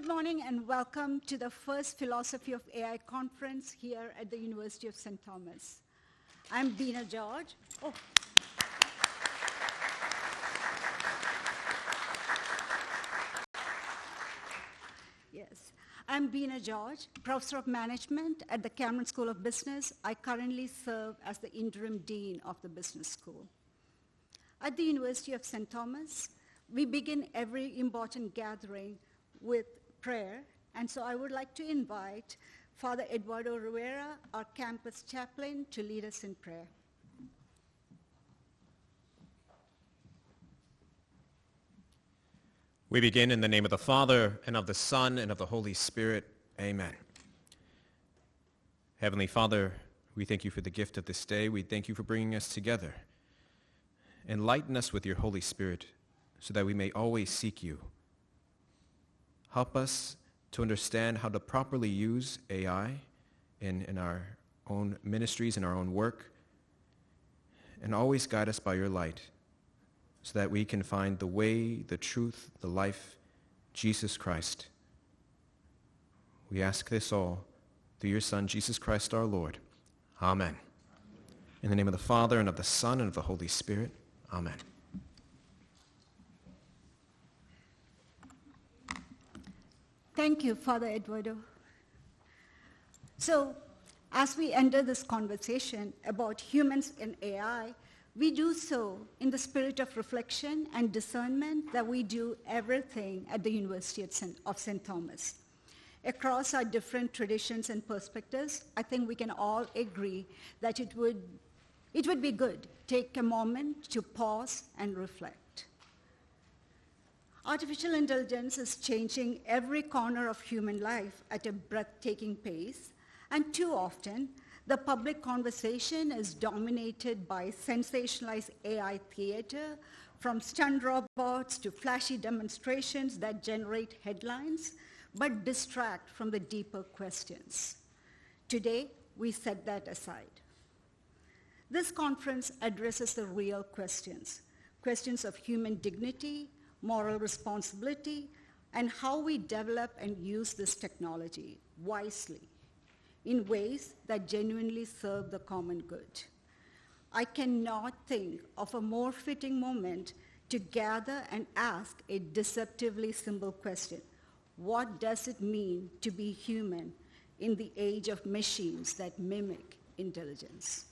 Good morning and welcome to the first Philosophy of AI conference here at the University of St. Thomas. I'm Beena George. Yes, I'm Beena George, Professor of Management at the Cameron School of Business. I currently serve as the Interim Dean of the Business School. At the University of St. Thomas, we begin every important gathering with prayer, and so I would like to invite Father Eduardo Rivera, our campus chaplain, to lead us in prayer. We begin in the name of the Father, and of the Son, and of the Holy Spirit. Amen. Heavenly Father, we thank you for the gift of this day. We thank you for bringing us together. Enlighten us with your Holy Spirit so that we may always seek you. Help us to understand how to properly use AI in our own ministries, in our own work, and always guide us by your light so that we can find the way, the truth, the life, Jesus Christ. We ask this all through your Son, Jesus Christ our Lord. Amen. In the name of the Father, and of the Son, and of the Holy Spirit. Amen. Thank you, Father Eduardo. So, as we enter this conversation about humans and AI, we do so in the spirit of reflection and discernment that we do everything at the University of St. Thomas. Across our different traditions and perspectives, I think we can all agree that it would be good to take a moment to pause and reflect. Artificial intelligence is changing every corner of human life at a breathtaking pace, and too often, the public conversation is dominated by sensationalized AI theater, from stunt robots to flashy demonstrations that generate headlines, but distract from the deeper questions. Today, we set that aside. This conference addresses the real questions of human dignity, moral responsibility, and how we develop and use this technology wisely in ways that genuinely serve the common good. I cannot think of a more fitting moment to gather and ask a deceptively simple question. What does it mean to be human in the age of machines that mimic intelligence?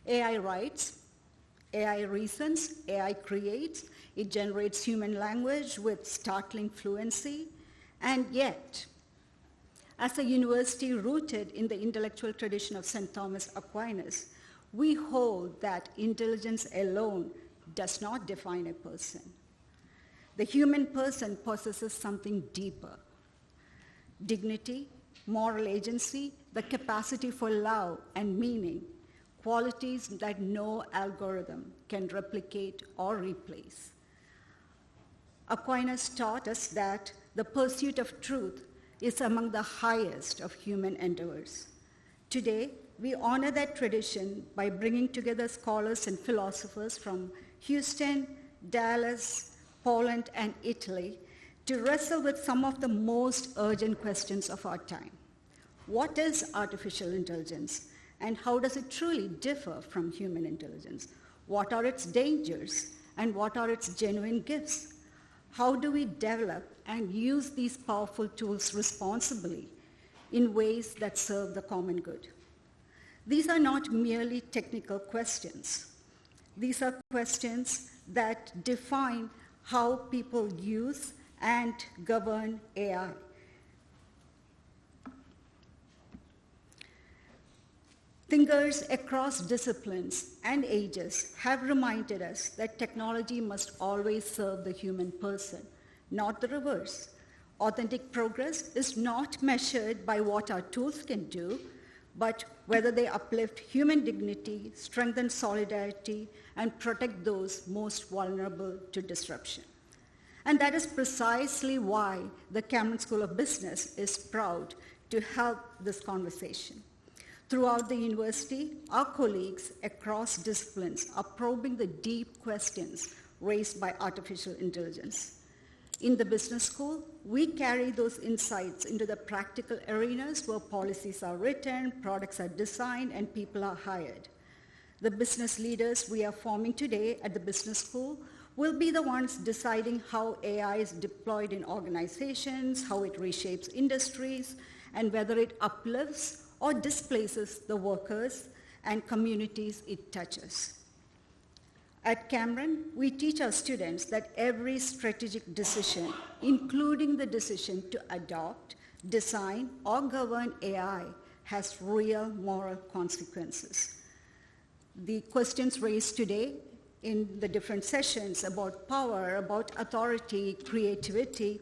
AI writes, AI reasons, AI creates, it generates human language with startling fluency, and yet, as a university rooted in the intellectual tradition of St. Thomas Aquinas, we hold that intelligence alone does not define a person. The human person possesses something deeper: dignity, moral agency, the capacity for love and meaning, qualities that no algorithm can replicate or replace. Aquinas taught us that the pursuit of truth is among the highest of human endeavors. Today, we honor that tradition by bringing together scholars and philosophers from Houston, Dallas, Poland, and Italy to wrestle with some of the most urgent questions of our time. What is artificial intelligence, and how does it truly differ from human intelligence? What are its dangers, and what are its genuine gifts? How do we develop and use these powerful tools responsibly in ways that serve the common good? These are not merely technical questions. These are questions that define how people use and govern AI. Thinkers across disciplines and ages have reminded us that technology must always serve the human person, not the reverse. Authentic progress is not measured by what our tools can do, but whether they uplift human dignity, strengthen solidarity, and protect those most vulnerable to disruption. And that is precisely why the Cameron School of Business is proud to help this conversation. Throughout the university, our colleagues across disciplines are probing the deep questions raised by artificial intelligence. In the business school, we carry those insights into the practical arenas where policies are written, products are designed, and people are hired. The business leaders we are forming today at the business school will be the ones deciding how AI is deployed in organizations, how it reshapes industries, and whether it uplifts or displaces the workers and communities it touches. At Cameron, we teach our students that every strategic decision, including the decision to adopt, design, or govern AI, has real moral consequences. The questions raised today in the different sessions about power, about authority, creativity,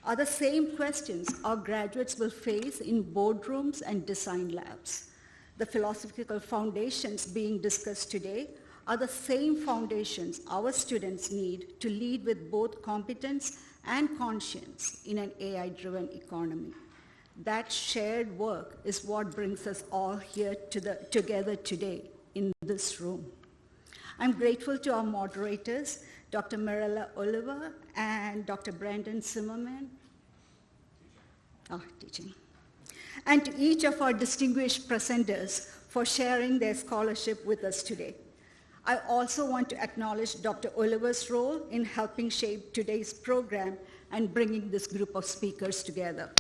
are the same questions our graduates will face in boardrooms and design labs. The philosophical foundations being discussed today are the same foundations our students need to lead with both competence and conscience in an AI-driven economy. That shared work is what brings us all here together today in this room. I'm grateful to our moderators, Dr. Marilla Oliver and Dr. Brandon Zimmerman, teaching, and to each of our distinguished presenters for sharing their scholarship with us today. I also want to acknowledge Dr. Oliver's role in helping shape today's program and bringing this group of speakers together.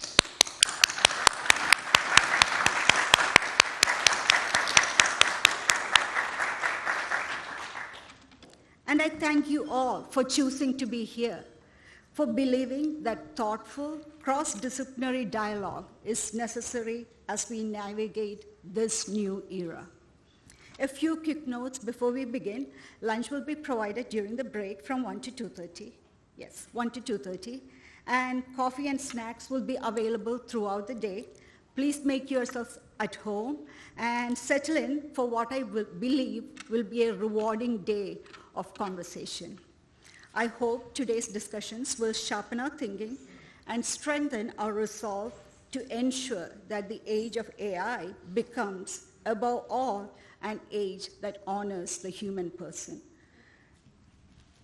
And I thank you all for choosing to be here, for believing that thoughtful, cross-disciplinary dialogue is necessary as we navigate this new era. A few quick notes before we begin. Lunch will be provided during the break from 1 to 2:30. Yes, 1 to 2:30. And coffee and snacks will be available throughout the day. Please make yourselves at home and settle in for what I believe will be a rewarding day of conversation. I hope today's discussions will sharpen our thinking and strengthen our resolve to ensure that the age of AI becomes, above all, an age that honors the human person.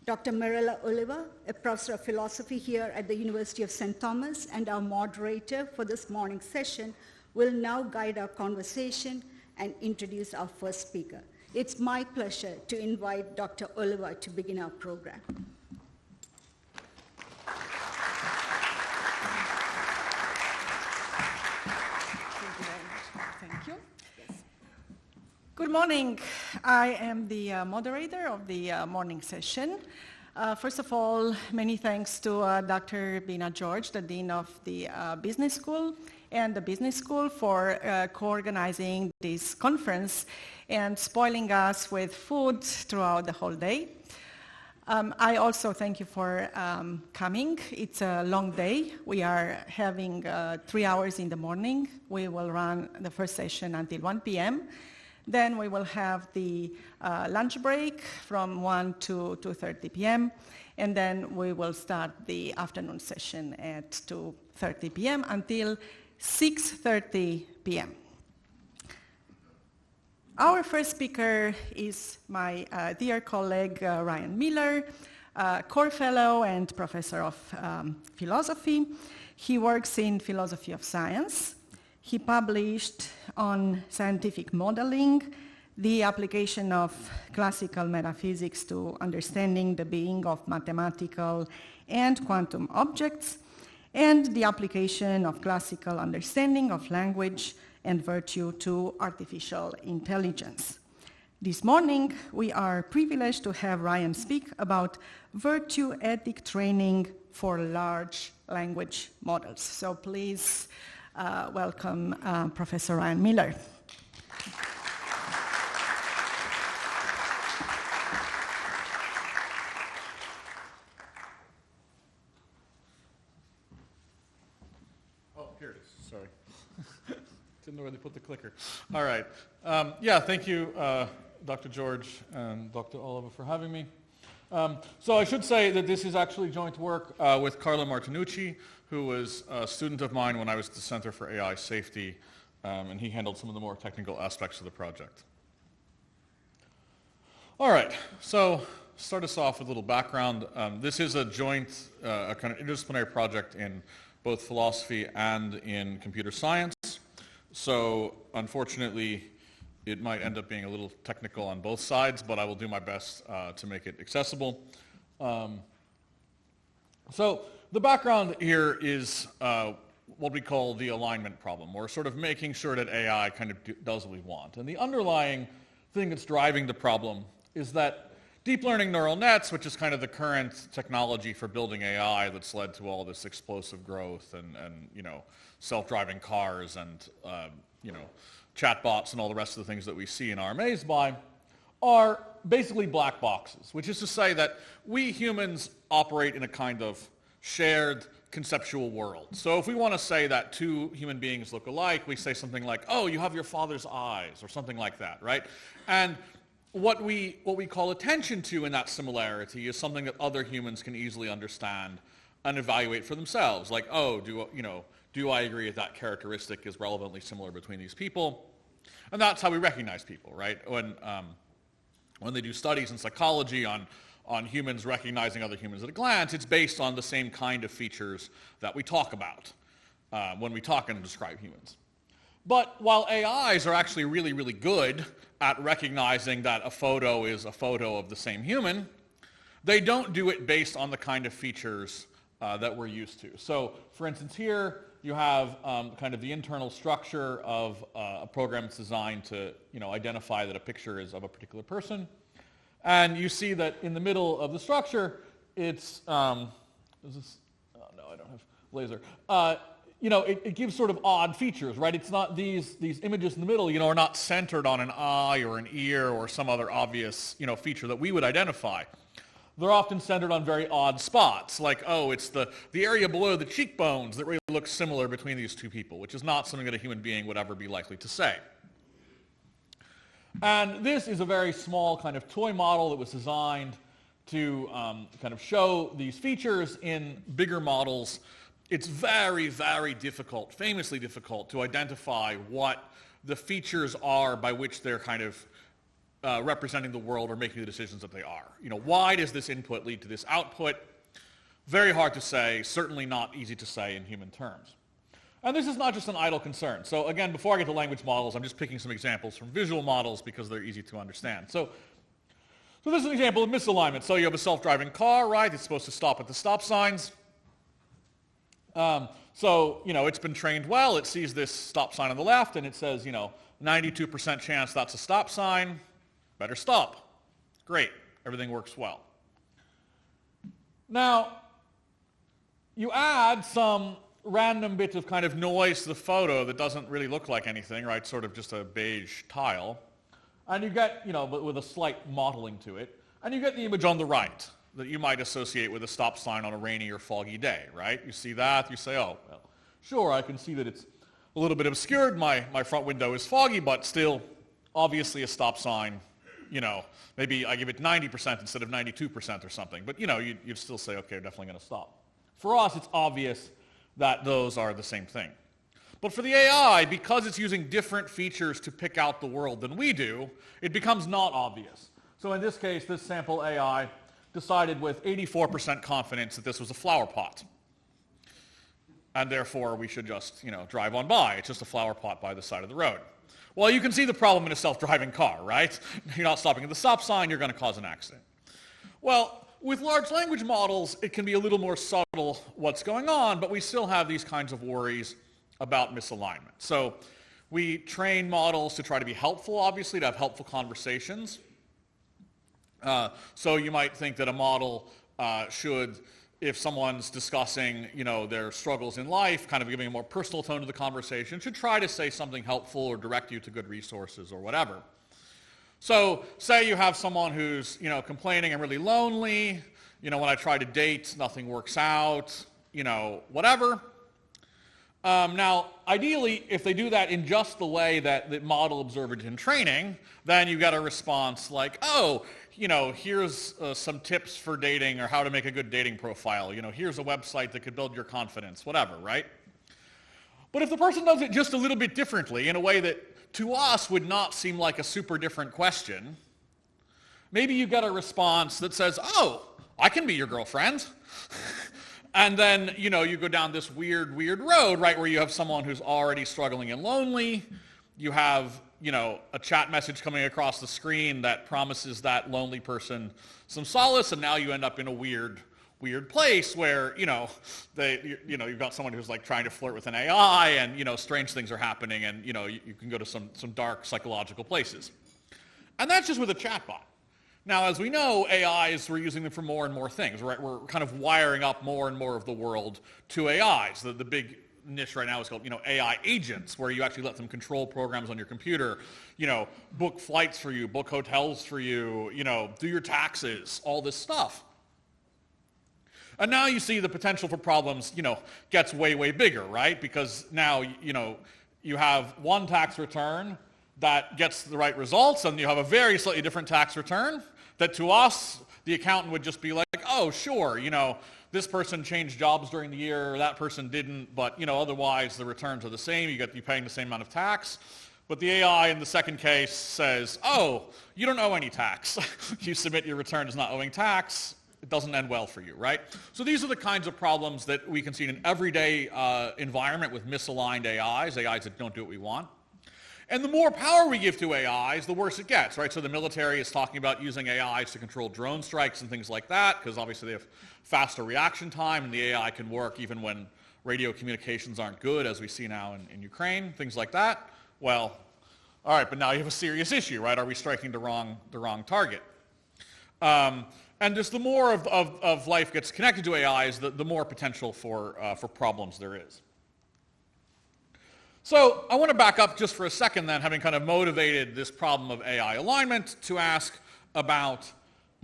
Dr. Marilla Oliver, a professor of philosophy here at the University of St. Thomas and our moderator for this morning's session, will now guide our conversation and introduce our first speaker. It's my pleasure to invite Dr. Oliver to begin our program. Thank you. Good morning. I am the moderator of the morning session. First of all, many thanks to Dr. Bina George, the Dean of the Business School, and the Business School for co-organizing this conference and spoiling us with food throughout the whole day. I also thank you for coming. It's a long day. We are having 3 hours in the morning. We will run the first session until 1 p.m. Then we will have the lunch break from 1 to 2:30 p.m. And then we will start the afternoon session at 2:30 p.m. until 6:30 p.m. Our first speaker is my dear colleague Ryan Miller, core fellow and professor of philosophy. He works in philosophy of science. He published on scientific modeling, the application of classical metaphysics to understanding the being of mathematical and quantum objects, and the application of classical understanding of language and virtue to artificial intelligence. This morning, we are privileged to have Ryan speak about virtue ethic training for large language models. So please welcome Professor Ryan Miller. Oh, here it is. Sorry. Didn't know where they put the clicker. All right. Thank you, Dr. George and Dr. Oliver for having me. So I should say that this is actually joint work with Carlo Martinucci, who was a student of mine when I was at the Center for AI Safety, and he handled some of the more technical aspects of the project. All right, so start us off with a little background. This is a joint, a kind of interdisciplinary project in both philosophy and in computer science. So unfortunately, it might end up being a little technical on both sides, but I will do my best to make it accessible. So the background here is what we call the alignment problem, or sort of making sure that AI kind of does what we want. And the underlying thing that's driving the problem is that deep learning neural nets, which is kind of the current technology for building AI that's led to all this explosive growth and you know, self-driving cars and you know, chatbots and all the rest of the things that we see and are amazed by, are basically black boxes, which is to say that we humans operate in a kind of shared conceptual world. So if we want to say that two human beings look alike, we say something like, oh, you have your father's eyes, or something like that, right? And what we call attention to in that similarity is something that other humans can easily understand and evaluate for themselves, like, oh, do I agree that characteristic is relevantly similar between these people? And that's how we recognize people, right? When they do studies in psychology on humans recognizing other humans at a glance, it's based on the same kind of features that we talk about when we talk and describe humans. But while AIs are actually really, really good at recognizing that a photo is a photo of the same human, they don't do it based on the kind of features that we're used to. So, for instance, here you have kind of the internal structure of a program that's designed to, you know, identify that a picture is of a particular person. And you see that in the middle of the structure, it's, oh no, I don't have laser. You know, it gives sort of odd features, right? It's not these images in the middle, you know, are not centered on an eye or an ear or some other obvious, you know, feature that we would identify. They're often centered on very odd spots, like, oh, it's the area below the cheekbones that really looks similar between these two people, which is not something that a human being would ever be likely to say. And this is a very small kind of toy model that was designed to kind of show these features. In bigger models, it's very, very difficult, famously difficult, to identify what the features are by which they're kind of representing the world or making the decisions that they are. You know, why does this input lead to this output? Very hard to say, certainly not easy to say in human terms. And this is not just an idle concern. So again, before I get to language models, I'm just picking some examples from visual models because they're easy to understand. So this is an example of misalignment. So you have a self-driving car, right? It's supposed to stop at the stop signs. So, you know, it's been trained well. It sees this stop sign on the left, and it says, you know, 92% chance that's a stop sign. Better stop. Great. Everything works well. Now, you add some random bit of kind of noise to the photo that doesn't really look like anything, right? Sort of just a beige tile. And you get, you know, but with a slight modeling to it. And you get the image on the right that you might associate with a stop sign on a rainy or foggy day, right? You see that, you say, oh, well, sure, I can see that it's a little bit obscured. My front window is foggy, but still, obviously a stop sign. You know, maybe I give it 90% instead of 92% or something. But, you know, you'd still say, okay, I'm definitely going to stop. For us, it's obvious that those are the same thing. But for the AI, because it's using different features to pick out the world than we do, it becomes not obvious. So in this case, this sample AI decided with 84% confidence that this was a flower pot. And therefore, we should just, you know, drive on by. It's just a flower pot by the side of the road. Well, you can see the problem in a self-driving car, right? You're not stopping at the stop sign, you're going to cause an accident. Well, with large language models, it can be a little more subtle what's going on, but we still have these kinds of worries about misalignment. So we train models to try to be helpful, obviously, to have helpful conversations. So you might think that a model should, if someone's discussing, you know, their struggles in life, kind of giving a more personal tone to the conversation, should try to say something helpful or direct you to good resources or whatever. So say you have someone who's, you know, complaining, I'm really lonely, you know, when I try to date, nothing works out, you know, whatever. Now, ideally, if they do that in just the way that the model observed in training, then you get a response like, oh, you know, here's some tips for dating or how to make a good dating profile. You know, here's a website that could build your confidence, whatever, right? But if the person does it just a little bit differently, in a way that to us would not seem like a super different question, maybe you get a response that says, oh, I can be your girlfriend. And then, you go down this weird road, right, where you have someone who's already struggling and lonely. You have, a chat message coming across the screen that promises that lonely person some solace, and now you end up in a weird place where, you've got someone who's like trying to flirt with an AI, and, strange things are happening, and, you can go to some dark psychological places. And that's just with a chatbot. Now, as we know, AIs, we're using them for more and more things, right? We're kind of wiring up more and more of the world to AIs. The big niche right now is called, AI agents, where you actually let them control programs on your computer, book flights for you, book hotels for you, do your taxes, all this stuff. And now you see the potential for problems, gets way, way bigger, right? Because now, you have one tax return that gets the right results, and you have a very slightly different tax return that to us, the accountant would just be like, oh, sure, this person changed jobs during the year, or that person didn't, but, otherwise the returns are the same. You're paying the same amount of tax. But the AI in the second case says, oh, you don't owe any tax. You submit your return as not owing tax. It doesn't end well for you, right? So these are the kinds of problems that we can see in an everyday environment with misaligned AIs that don't do what we want. And the more power we give to AIs, the worse it gets, right? So the military is talking about using AIs to control drone strikes and things like that, because obviously they have faster reaction time, and the AI can work even when radio communications aren't good, as we see now in Ukraine, things like that. Well, all right, but now you have a serious issue, right? Are we striking the wrong target? And just the more of life gets connected to AIs, the more potential for problems there is. So I want to back up just for a second then, having kind of motivated this problem of AI alignment, to ask about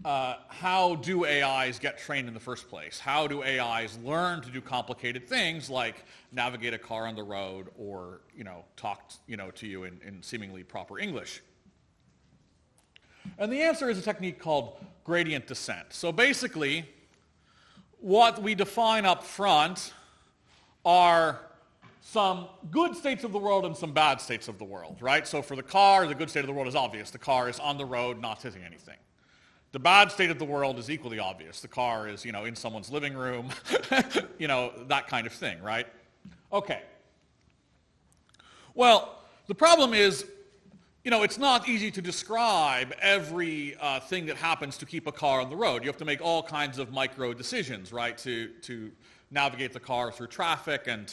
how do AIs get trained in the first place? How do AIs learn to do complicated things like navigate a car on the road or talk to you in seemingly proper English? And the answer is a technique called gradient descent. So basically, what we define up front are some good states of the world and some bad states of the world, right? So for the car, the good state of the world is obvious. The car is on the road, not hitting anything. The bad state of the world is equally obvious. The car is, in someone's living room, that kind of thing, right? Okay. Well, the problem is, it's not easy to describe every thing that happens to keep a car on the road. You have to make all kinds of micro decisions, right, to navigate the car through traffic, and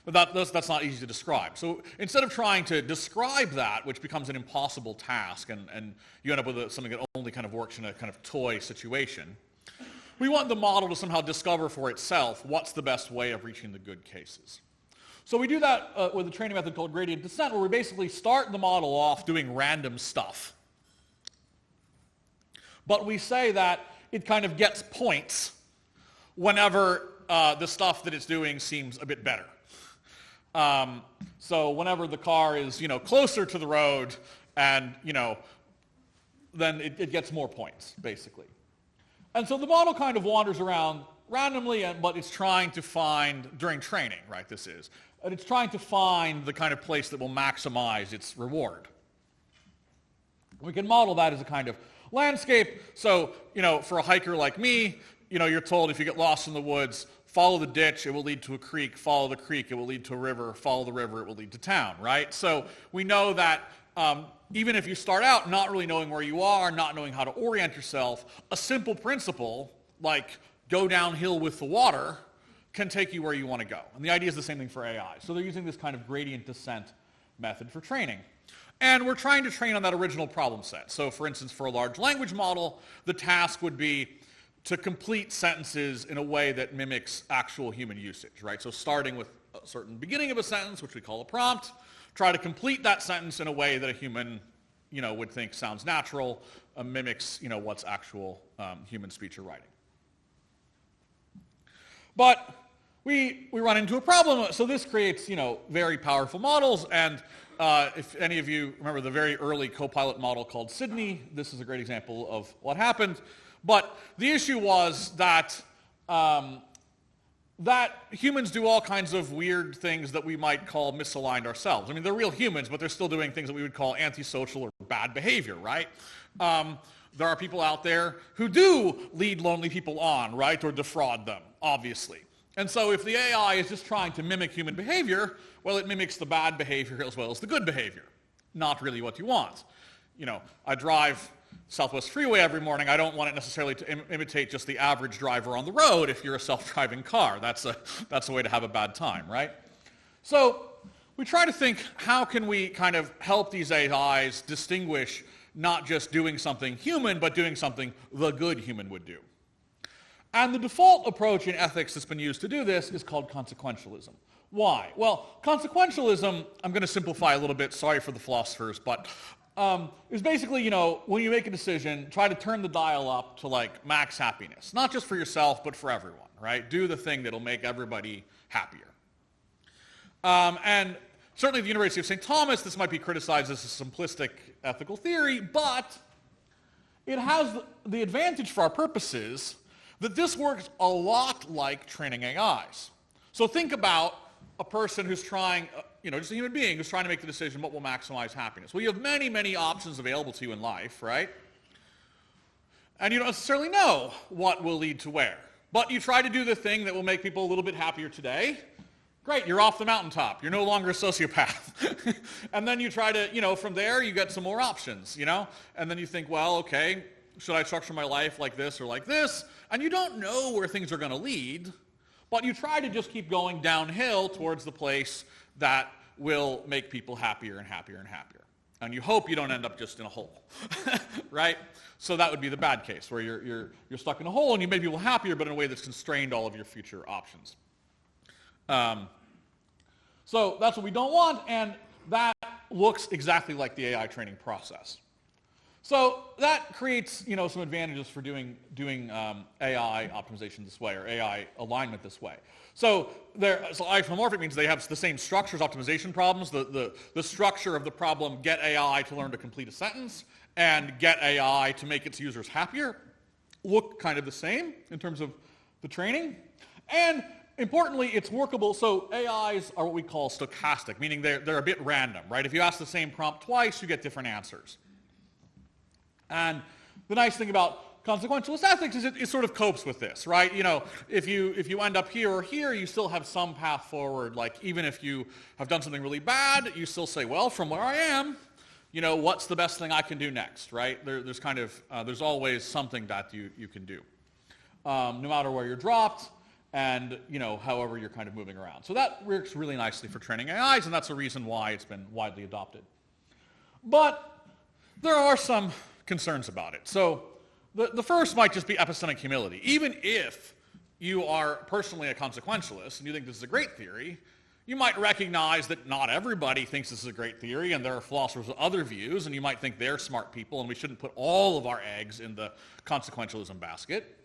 that's not easy to describe. So instead of trying to describe that, which becomes an impossible task, and you end up with something that only kind of works in a kind of toy situation, we want the model to somehow discover for itself what's the best way of reaching the good cases. So we do that with a training method called gradient descent, where we basically start the model off doing random stuff. But we say that it kind of gets points whenever the stuff that it's doing seems a bit better. So whenever the car is, closer to the road, and, then it gets more points, basically. And so the model kind of wanders around randomly, but it's trying to find, during training, right, and it's trying to find the kind of place that will maximize its reward. We can model that as a kind of landscape. So, for a hiker like me, you're told if you get lost in the woods, follow the ditch, it will lead to a creek. Follow the creek, it will lead to a river. Follow the river, it will lead to town, right? So we know that even if you start out not really knowing where you are, not knowing how to orient yourself, a simple principle like go downhill with the water can take you where you want to go. And the idea is the same thing for AI. So they're using this kind of gradient descent method for training. And we're trying to train on that original problem set. So for instance, for a large language model, the task would be to complete sentences in a way that mimics actual human usage, right? So starting with a certain beginning of a sentence, which we call a prompt, try to complete that sentence in a way that a human, would think sounds natural, mimics, what's actual human speech or writing. But we run into a problem. So this creates, very powerful models. And if any of you remember the very early Copilot model called Sydney, this is a great example of what happened. But the issue was that that humans do all kinds of weird things that we might call misaligned ourselves. I mean, they're real humans, but they're still doing things that we would call antisocial or bad behavior, right? There are people out there who do lead lonely people on, right, or defraud them, obviously. And so if the AI is just trying to mimic human behavior, well, it mimics the bad behavior as well as the good behavior. Not really what you want. You know, I drive Southwest Freeway every morning. I don't want it necessarily to imitate just the average driver on the road if you're a self-driving car. That's a way to have a bad time, right? So we try to think, how can we kind of help these AIs distinguish not just doing something human, but doing something the good human would do? And the default approach in ethics that's been used to do this is called consequentialism. Why? Well, consequentialism, I'm going to simplify a little bit, sorry for the philosophers, but is basically, you know, when you make a decision, try to turn the dial up to like max happiness. Not just for yourself, but for everyone, right? Do the thing that'll make everybody happier. And certainly at the University of St. Thomas, this might be criticized as a simplistic ethical theory, but it has the advantage for our purposes that this works a lot like training AIs. So think about a person who's trying, just a human being who's trying to make the decision what will maximize happiness. Well, you have many, many options available to you in life, right? And you don't necessarily know what will lead to where. But you try to do the thing that will make people a little bit happier today. Great, you're off the mountaintop. You're no longer a sociopath. And then you try to, from there you get some more options, And then you think, well, okay, should I structure my life like this or like this? And you don't know where things are going to lead, but you try to just keep going downhill towards the place that will make people happier and happier and happier. And you hope you don't end up just in a hole, right? So that would be the bad case, where you're stuck in a hole and you make people happier, but in a way that's constrained all of your future options. So that's what we don't want, and that looks exactly like the AI training process. So that creates, some advantages for doing AI optimization this way, or AI alignment this way. So isomorphic means they have the same structure as optimization problems. The structure of the problem, get AI to learn to complete a sentence, and get AI to make its users happier, look kind of the same in terms of the training. And importantly, it's workable. So AIs are what we call stochastic, meaning they're a bit random, right? If you ask the same prompt twice, you get different answers. And the nice thing about consequentialist ethics is it sort of copes with this, right? If you end up here or here, you still have some path forward. Like, even if you have done something really bad, you still say, well, from where I am, what's the best thing I can do next, right? There's always something that you can do, no matter where you're dropped, and however you're kind of moving around. So that works really nicely for training AIs, and that's a reason why it's been widely adopted. But there are some concerns about it. So the first might just be epistemic humility. Even if you are personally a consequentialist and you think this is a great theory, you might recognize that not everybody thinks this is a great theory, and there are philosophers with other views, and you might think they're smart people, and we shouldn't put all of our eggs in the consequentialism basket.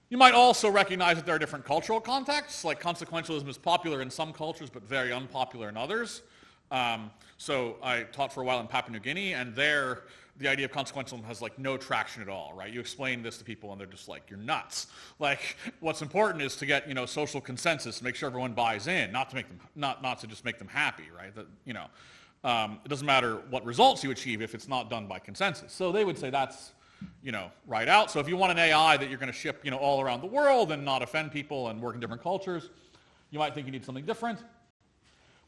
You might also recognize that there are different cultural contexts, like consequentialism is popular in some cultures but very unpopular in others. So I taught for a while in Papua New Guinea, and there the idea of consequentialism has no traction at all, right? You explain this to people and they're just like, you're nuts. Like, what's important is to get, social consensus, to make sure everyone buys in, not to just make them happy, right? That, it doesn't matter what results you achieve if it's not done by consensus. So they would say that's, right out. So if you want an AI that you're going to ship, all around the world and not offend people and work in different cultures, you might think you need something different.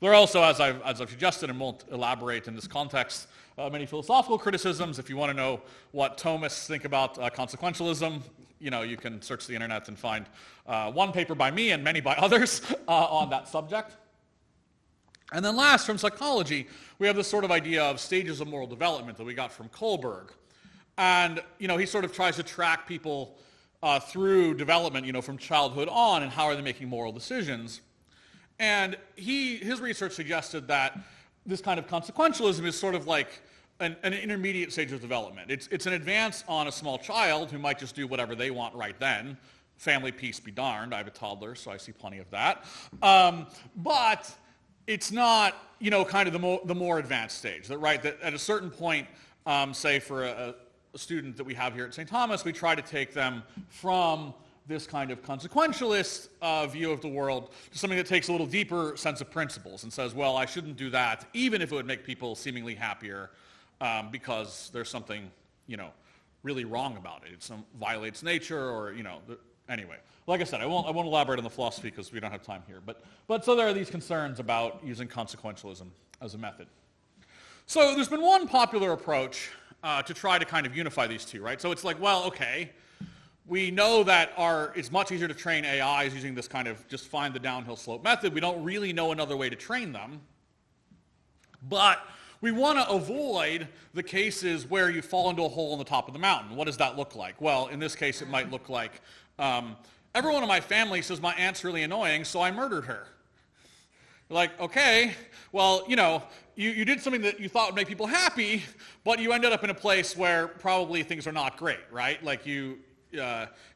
There are also, as I've suggested and won't elaborate in this context, many philosophical criticisms. If you want to know what Thomists think about consequentialism, you can search the internet and find one paper by me and many by others on that subject. And then last, from psychology, we have this sort of idea of stages of moral development that we got from Kohlberg. And, he sort of tries to track people through development, from childhood on, and how are they making moral decisions. And his research suggested that this kind of consequentialism is sort of like an intermediate stage of development. It's an advance on a small child who might just do whatever they want right then. Family peace be darned. I have a toddler, so I see plenty of that. But it's not, kind of the more advanced stage. That at a certain point, say for a student that we have here at St. Thomas, we try to take them from this kind of consequentialist view of the world to something that takes a little deeper sense of principles and says, well, I shouldn't do that, even if it would make people seemingly happier, because there's something, really wrong about it. It violates nature, or, anyway. Like I said, I won't elaborate on the philosophy because we don't have time here. But so there are these concerns about using consequentialism as a method. So there's been one popular approach to try to kind of unify these two, right? So it's like, well, okay, we know that it's much easier to train AIs using this kind of just find the downhill slope method. We don't really know another way to train them. But we want to avoid the cases where you fall into a hole on the top of the mountain. What does that look like? Well, in this case, it might look like everyone in my family says my aunt's really annoying, so I murdered her. You're like, okay, well, you did something that you thought would make people happy, but you ended up in a place where probably things are not great, right? Like you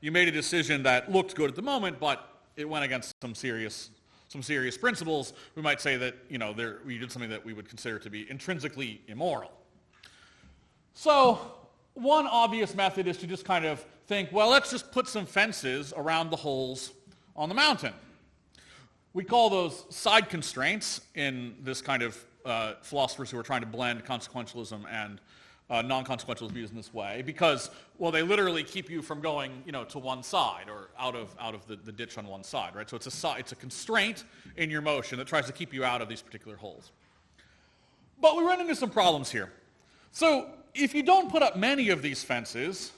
made a decision that looked good at the moment, but it went against some serious principles. We might say that we did something that we would consider to be intrinsically immoral. So one obvious method is to just kind of think, well, let's just put some fences around the holes on the mountain. We call those side constraints in this kind of philosophers who are trying to blend consequentialism and non-consequentialist views in this way, because, well, they literally keep you from going, to one side or out of the ditch on one side, right? So it's a constraint in your motion that tries to keep you out of these particular holes. But we run into some problems here. So if you don't put up many of these fences,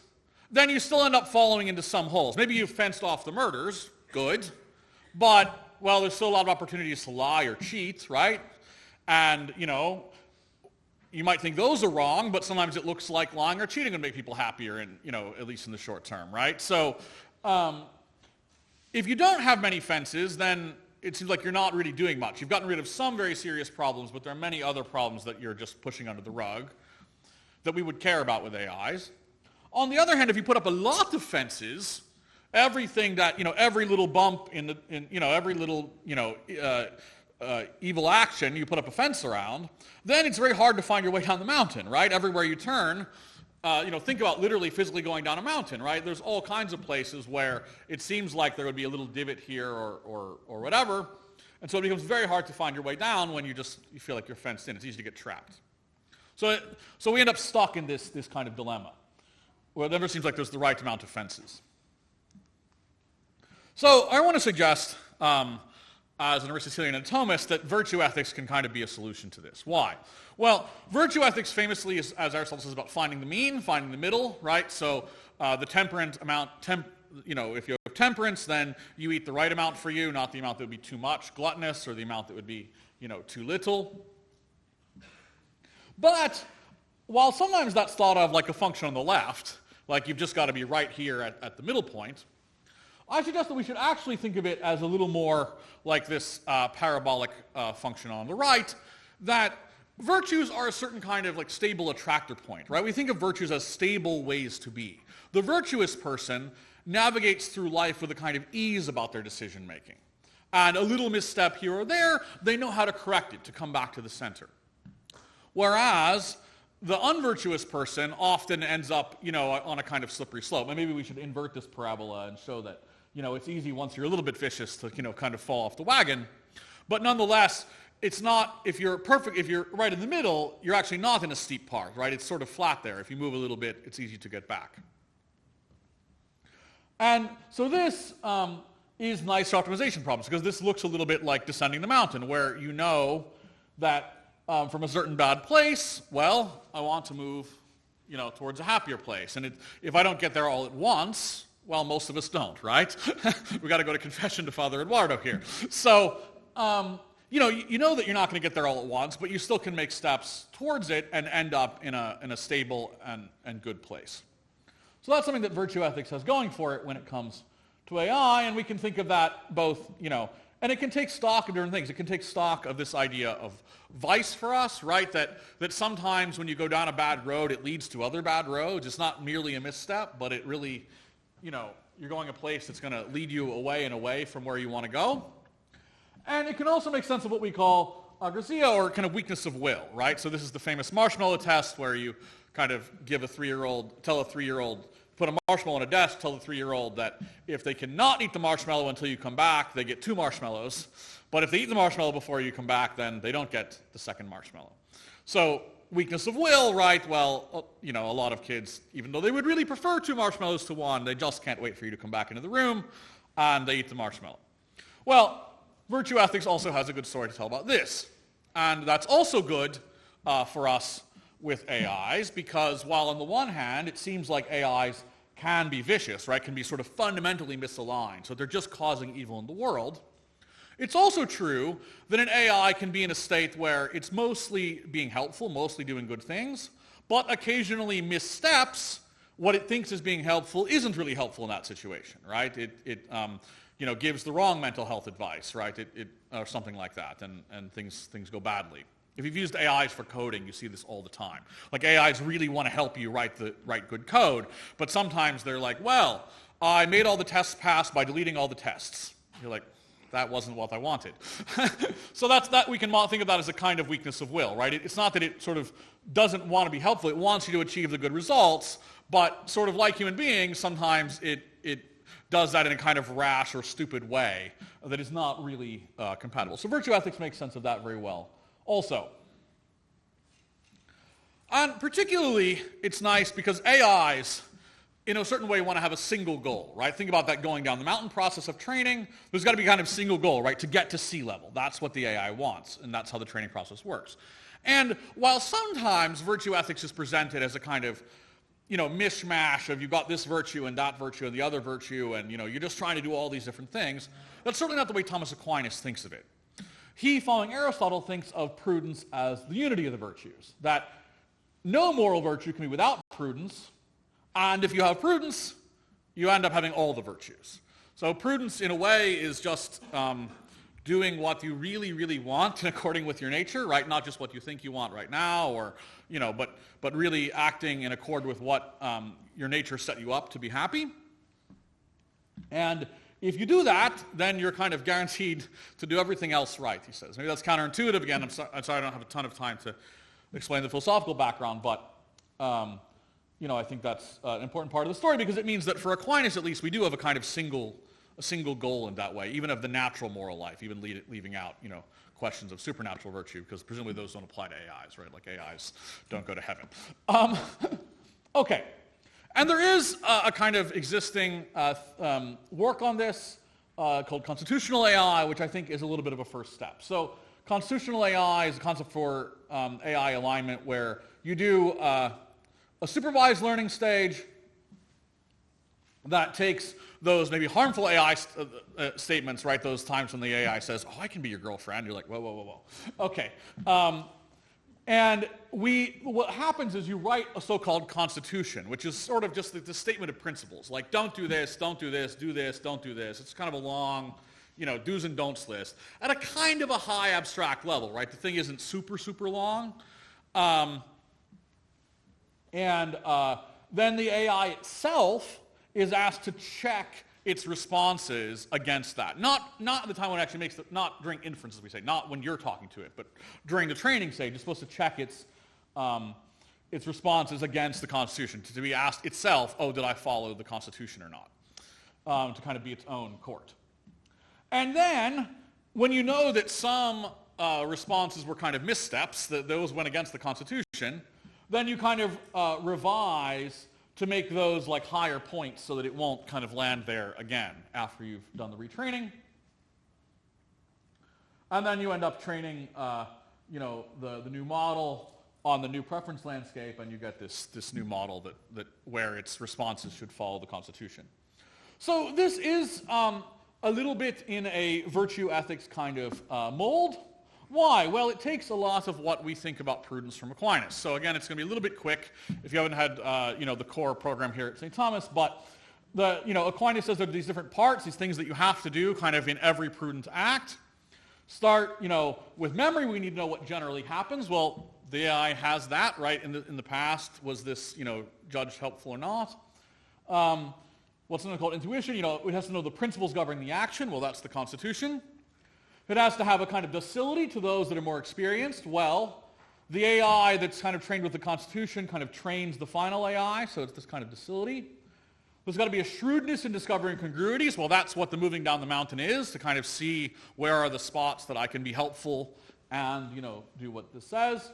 then you still end up falling into some holes. Maybe you've fenced off the murders, good, but, well, there's still a lot of opportunities to lie or cheat, right? And, you might think those are wrong, but sometimes it looks like lying or cheating would make people happier, at least in the short term, right? So if you don't have many fences, then it seems like you're not really doing much. You've gotten rid of some very serious problems, but there are many other problems that you're just pushing under the rug that we would care about with AIs. On the other hand, if you put up a lot of fences, everything that, every little bump every little, evil action you put up a fence around, then it's very hard to find your way down the mountain, right? Everywhere you turn, think about literally physically going down a mountain, right? There's all kinds of places where it seems like there would be a little divot here or whatever, and so it becomes very hard to find your way down when you feel like you're fenced in. It's easy to get trapped. So we end up stuck in this kind of dilemma, where it never seems like there's the right amount of fences. So I want to suggest, as an Aristotelian anatomist, that virtue ethics can kind of be a solution to this. Why? Well, virtue ethics famously, as Aristotle says, about finding the mean, finding the middle, right? So the temperance amount, if you have temperance, then you eat the right amount for you, not the amount that would be too much, gluttonous, or the amount that would be, too little. But while sometimes that's thought of like a function on the left, like you've just got to be right here at the middle point, I suggest that we should actually think of it as a little more like this parabolic function on the right, that virtues are a certain kind of like stable attractor point, right? We think of virtues as stable ways to be. The virtuous person navigates through life with a kind of ease about their decision making. And a little misstep here or there, they know how to correct it, to come back to the center. Whereas the unvirtuous person often ends up, on a kind of slippery slope. And maybe we should invert this parabola and show that, it's easy once you're a little bit vicious to, kind of fall off the wagon. But nonetheless, it's not, if you're right in the middle, you're actually not in a steep part, right? It's sort of flat there. If you move a little bit, it's easy to get back. And so this is nice for optimization problems, because this looks a little bit like descending the mountain, where you know that from a certain bad place, well, I want to move, towards a happier place. And if I don't get there all at once, well, most of us don't, right? We got to go to confession to Father Eduardo here. So, you know that you're not going to get there all at once, but you still can make steps towards it and end up in a stable and good place. So that's something that virtue ethics has going for it when it comes to AI, and we can think of that both, and it can take stock of different things. It can take stock of this idea of vice for us, right? That sometimes when you go down a bad road, it leads to other bad roads. It's not merely a misstep, but it really, you're going a place that's going to lead you away from where you want to go. And it can also make sense of what we call agresia, or kind of weakness of will, right? So this is the famous marshmallow test, where you kind of tell a 3-year-old, put a marshmallow on a desk, tell the 3-year-old that if they cannot eat the marshmallow until you come back, they get 2 marshmallows. But if they eat the marshmallow before you come back, then they don't get the second marshmallow. So weakness of will, right? Well, a lot of kids, even though they would really prefer 2 marshmallows to 1, they just can't wait for you to come back into the room, and they eat the marshmallow. Well, virtue ethics also has a good story to tell about this. And that's also good for us with AIs, because while on the one hand, it seems like AIs can be vicious, right? Can be sort of fundamentally misaligned, so they're just causing evil in the world. It's also true that an AI can be in a state where it's mostly being helpful, mostly doing good things, but occasionally missteps what it thinks is being helpful isn't really helpful in that situation, right? It gives the wrong mental health advice, right? Or something like that, and things go badly. If you've used AIs for coding, you see this all the time. Like, AIs really want to help you write good code, but sometimes they're like, well, I made all the tests pass by deleting all the tests. You're like, that wasn't what I wanted. So that we can think of that as a kind of weakness of will, right? It's not that it sort of doesn't want to be helpful. It wants you to achieve the good results, but sort of like human beings, sometimes it does that in a kind of rash or stupid way that is not really compatible. So virtue ethics makes sense of that very well also. And particularly, it's nice because AIs, in a certain way, want to have a single goal, right? Think about that going down the mountain process of training. There's got to be kind of single goal, right? To get to sea level. That's what the AI wants, and that's how the training process works. And while sometimes virtue ethics is presented as a kind of, mishmash of you've got this virtue and that virtue and the other virtue, and, you're just trying to do all these different things, that's certainly not the way Thomas Aquinas thinks of it. He, following Aristotle, thinks of prudence as the unity of the virtues, that no moral virtue can be without prudence, and if you have prudence, you end up having all the virtues. So prudence, in a way, is just doing what you really, really want in according with your nature, right? Not just what you think you want right now, or but really acting in accord with what your nature set you up to be happy. And if you do that, then you're kind of guaranteed to do everything else right, he says. Maybe that's counterintuitive. Again, I'm sorry I don't have a ton of time to explain the philosophical background, but I think that's an important part of the story, because it means that for Aquinas, at least, we do have a kind of single goal in that way, even of the natural moral life, even leaving out, questions of supernatural virtue, because presumably those don't apply to AIs, right? Like, AIs don't go to heaven. Okay. And there is a kind of existing work on this called constitutional AI, which I think is a little bit of a first step. So constitutional AI is a concept for AI alignment where you do a supervised learning stage that takes those maybe harmful AI statements, right? Those times when the AI says, "Oh, I can be your girlfriend." You're like, "Whoa, whoa, whoa, whoa." Okay. And what happens is you write a so-called constitution, which is sort of just the statement of principles. Like, don't do this, don't do this, do this, don't do this. It's kind of a long, do's and don'ts list at a kind of a high abstract level, right? The thing isn't super, super long. And then the AI itself is asked to check its responses against that. Not at the time when it actually not during inference, as we say, not when you're talking to it, but during the training stage, it's supposed to check its responses against the Constitution, to be asked itself, oh, did I follow the Constitution or not? To kind of be its own court. And then, when you know that some responses were kind of missteps, that those went against the Constitution, then you kind of revise to make those like higher points so that it won't kind of land there again after you've done the retraining. And then you end up training the new model on the new preference landscape, and you get this new model that where its responses should follow the Constitution. So this is a little bit in a virtue ethics kind of mold. Why? Well, it takes a lot of what we think about prudence from Aquinas. So again, it's going to be a little bit quick if you haven't had the core program here at St. Thomas. But Aquinas says there are these different parts, these things that you have to do kind of in every prudent act. Start with memory. We need to know what generally happens. Well, the AI has that, right? In the past, was this judged helpful or not? What's something called intuition? It has to know the principles governing the action. Well, that's the Constitution. It has to have a kind of docility to those that are more experienced. Well, the AI that's kind of trained with the Constitution kind of trains the final AI, so it's this kind of docility. There's got to be a shrewdness in discovering congruities. Well, that's what the moving down the mountain is, to kind of see where are the spots that I can be helpful and, do what this says.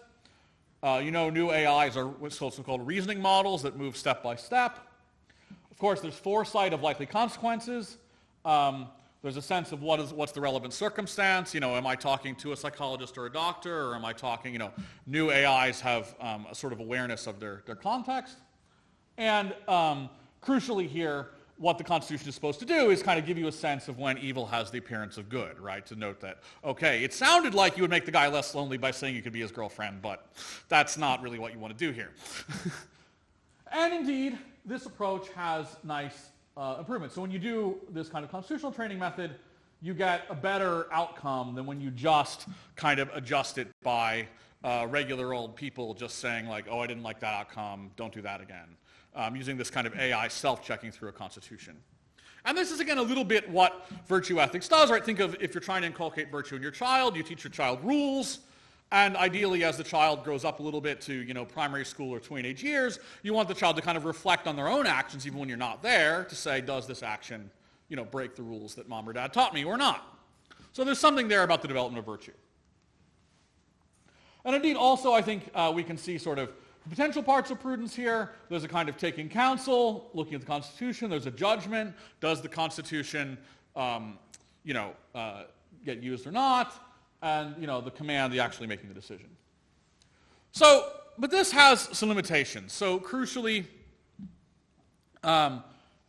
New AIs are what's also called reasoning models that move step by step. Of course, there's foresight of likely consequences. There's a sense of what's the relevant circumstance. Am I talking to a psychologist or a doctor, or am I talking, new AIs have a sort of awareness of their context. And crucially here, what the Constitution is supposed to do is kind of give you a sense of when evil has the appearance of good, right? To note that, okay, it sounded like you would make the guy less lonely by saying you could be his girlfriend, but that's not really what you want to do here. And indeed, this approach has nice improvements. So when you do this kind of constitutional training method, you get a better outcome than when you just kind of adjust it by regular old people just saying like, oh, I didn't like that outcome, don't do that again. Using this kind of AI self-checking through a constitution. And this is, again, a little bit what virtue ethics does, right? Think of if you're trying to inculcate virtue in your child, you teach your child rules, and ideally as the child grows up a little bit to, primary school or teenage years, you want the child to kind of reflect on their own actions even when you're not there to say, does this action, break the rules that mom or dad taught me or not? So there's something there about the development of virtue. And indeed also I think we can see sort of potential parts of prudence here. There's a kind of taking counsel, looking at the Constitution. There's a judgment. Does the Constitution, get used or not? And, the command, the actually making the decision. So, but this has some limitations. So, crucially,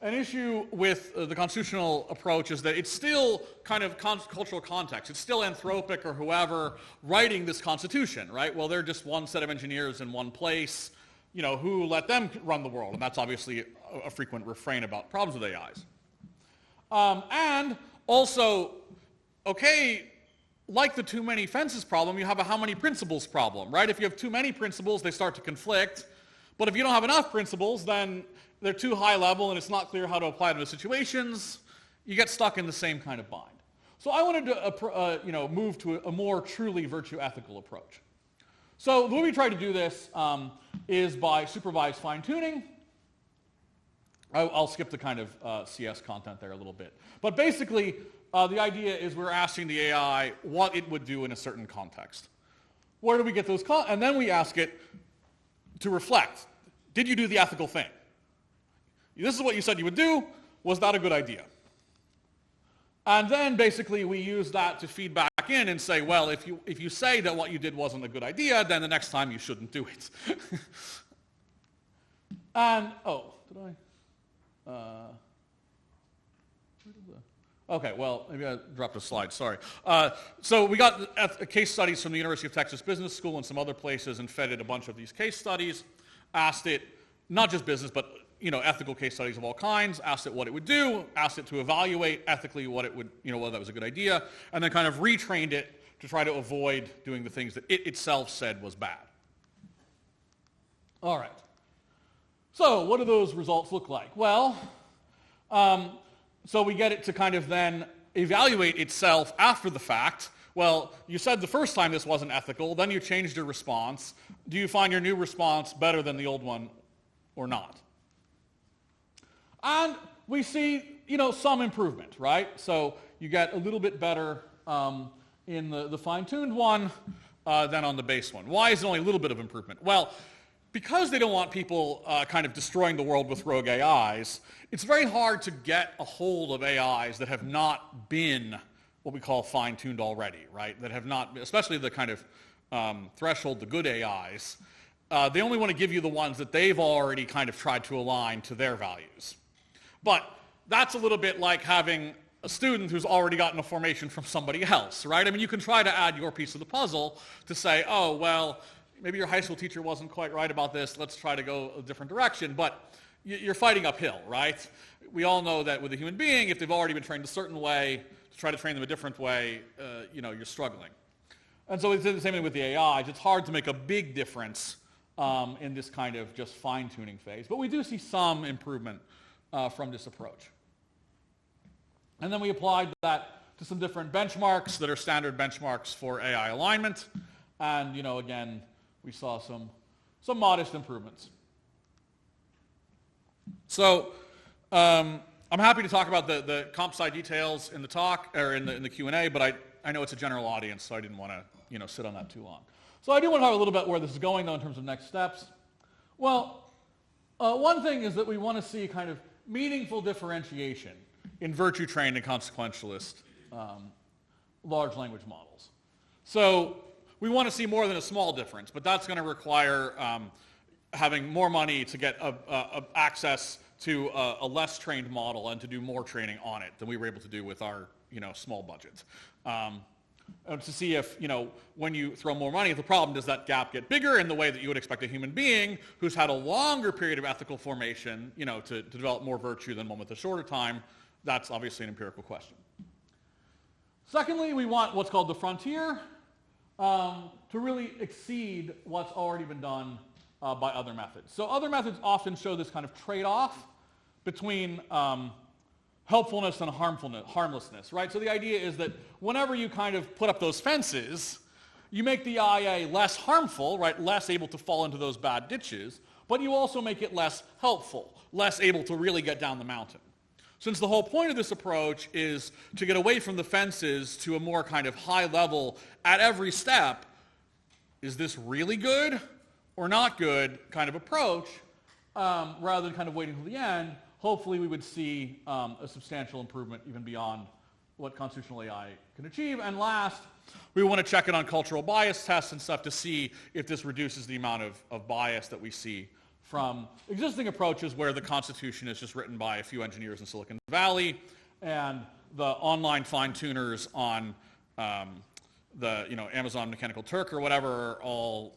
an issue with the constitutional approach is that it's still kind of cultural context. It's still Anthropic or whoever writing this Constitution, right? Well, they're just one set of engineers in one place. Who let them run the world? And that's obviously a frequent refrain about problems with AIs. And also, okay, like the too many fences problem, you have a how many principles problem, right? If you have too many principles, they start to conflict. But if you don't have enough principles, then they're too high level and it's not clear how to apply them to situations. You get stuck in the same kind of bind. So I wanted to move to a more truly virtue ethical approach. So the way we try to do this is by supervised fine-tuning. I'll skip the kind of CS content there a little bit. But basically, the idea is we're asking the AI what it would do in a certain context. Where do we get those? And then we ask it to reflect. Did you do the ethical thing? This is what you said you would do. Was that a good idea? And then basically we use that to feed back in and say, well, if you say that what you did wasn't a good idea, then the next time you shouldn't do it. And, okay, well, maybe I dropped a slide, sorry. So we got case studies from the University of Texas Business School and some other places and fed it a bunch of these case studies, asked it, not just business, but ethical case studies of all kinds, asked it what it would do, asked it to evaluate ethically what it would, whether that was a good idea, and then kind of retrained it to try to avoid doing the things that it itself said was bad. All right. So what do those results look like? Well, so we get it to kind of then evaluate itself after the fact. Well, you said the first time this wasn't ethical, then you changed your response. Do you find your new response better than the old one or not? And we see, some improvement, right? So you get a little bit better in the fine-tuned one than on the base one. Why is it only a little bit of improvement? Well, because they don't want people kind of destroying the world with rogue AIs, it's very hard to get a hold of AIs that have not been what we call fine-tuned already, right? That have not, especially the kind of threshold, the good AIs, they only want to give you the ones that they've already kind of tried to align to their values. But that's a little bit like having a student who's already gotten a formation from somebody else, right? I mean, you can try to add your piece of the puzzle to say, oh, well, maybe your high school teacher wasn't quite right about this. Let's try to go a different direction. But you're fighting uphill, right? We all know that with a human being, if they've already been trained a certain way, to try to train them a different way, you're struggling. And so it's the same thing with the AIs. It's hard to make a big difference in this kind of just fine-tuning phase. But we do see some improvement from this approach. And then we applied that to some different benchmarks that are standard benchmarks for AI alignment. And, again, we saw some modest improvements. So I'm happy to talk about the comp sci details in the talk, or in the Q&A, but I know it's a general audience, so I didn't want to sit on that too long. So I do want to talk a little bit where this is going, though, in terms of next steps. Well, one thing is that we want to see kind of meaningful differentiation in virtue-trained and consequentialist large language models. So we want to see more than a small difference, but that's going to require having more money to get access to a less trained model and to do more training on it than we were able to do with our small budgets. To see if, when you throw more money at the problem, does that gap get bigger in the way that you would expect a human being who's had a longer period of ethical formation, to develop more virtue than one with a shorter time? That's obviously an empirical question. Secondly, we want what's called the frontier to really exceed what's already been done by other methods. So other methods often show this kind of trade-off between helpfulness and harmlessness, right? So the idea is that whenever you kind of put up those fences, you make the IA less harmful, right? Less able to fall into those bad ditches, but you also make it less helpful, less able to really get down the mountain. Since the whole point of this approach is to get away from the fences to a more kind of high level at every step, is this really good or not good kind of approach, rather than kind of waiting until the end, hopefully we would see a substantial improvement even beyond what constitutional AI can achieve. And last, we want to check it on cultural bias tests and stuff to see if this reduces the amount of bias that we see from existing approaches where the Constitution is just written by a few engineers in Silicon Valley, and the online fine-tuners on the Amazon Mechanical Turk or whatever are all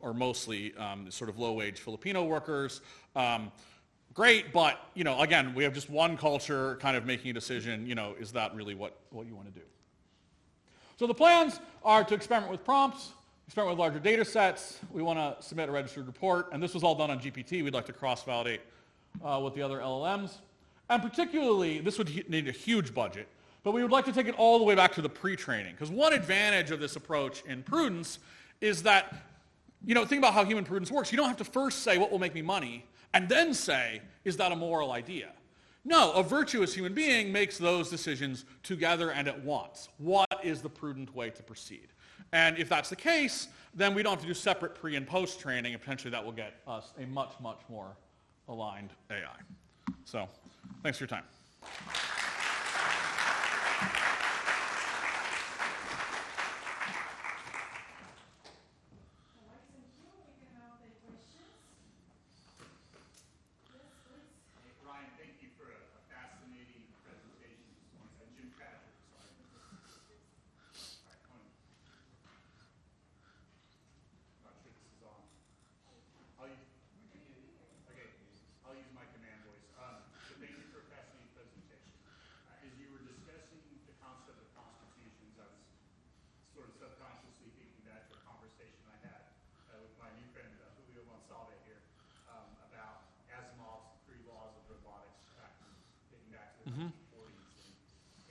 or mostly sort of low-wage Filipino workers. Great, but again, we have just one culture kind of making a decision. Is that really what you want to do? So the plans are to experiment with prompts, experiment with larger data sets. We want to submit a registered report, and this was all done on GPT. We'd like to cross-validate with the other LLMs. And particularly, this would need a huge budget, but we would like to take it all the way back to the pre-training, because one advantage of this approach in prudence is that, think about how human prudence works. You don't have to first say, what will make me money, and then say, is that a moral idea? No, a virtuous human being makes those decisions together and at once. What is the prudent way to proceed? And if that's the case, then we don't have to do separate pre- and post-training, and potentially that will get us a much, much more aligned AI. So, thanks for your time. Mm-hmm. 1940s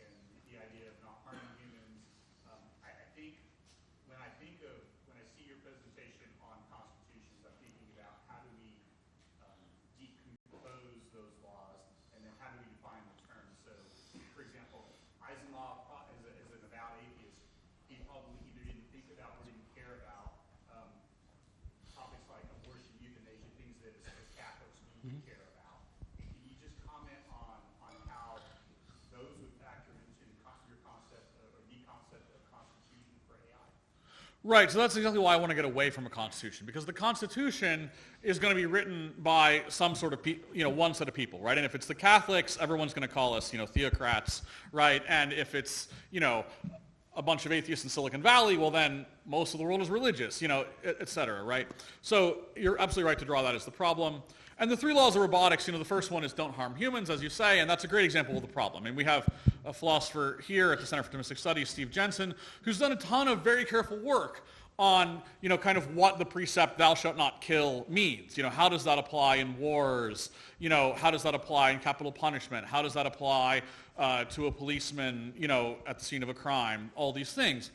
and the idea of not harming humans. I think when I see your presentation on constitutions, I'm thinking about how do we decompose those laws, and then how do we define the terms. So, for example, Eisenhower, as an avowed atheist, he probably either didn't think about or didn't care about topics like abortion, euthanasia, things that as Catholics we care about. Can you just comment on how those would factor into your concept or the concept of constitution for AI? Right, so that's exactly why I want to get away from a constitution, because the Constitution is going to be written by some sort of one set of people, right? And if it's the Catholics, everyone's going to call us, theocrats, right? And if it's, a bunch of atheists in Silicon Valley, well then most of the world is religious, et cetera, right? So you're absolutely right to draw that as the problem. And the 3 laws of robotics, the first one is don't harm humans, as you say, and that's a great example of the problem. And we have a philosopher here at the Center for Domestic Studies, Steve Jensen, who's done a ton of very careful work on, kind of what the precept thou shalt not kill means. How does that apply in wars? How does that apply in capital punishment? How does that apply to a policeman, at the scene of a crime? All these things.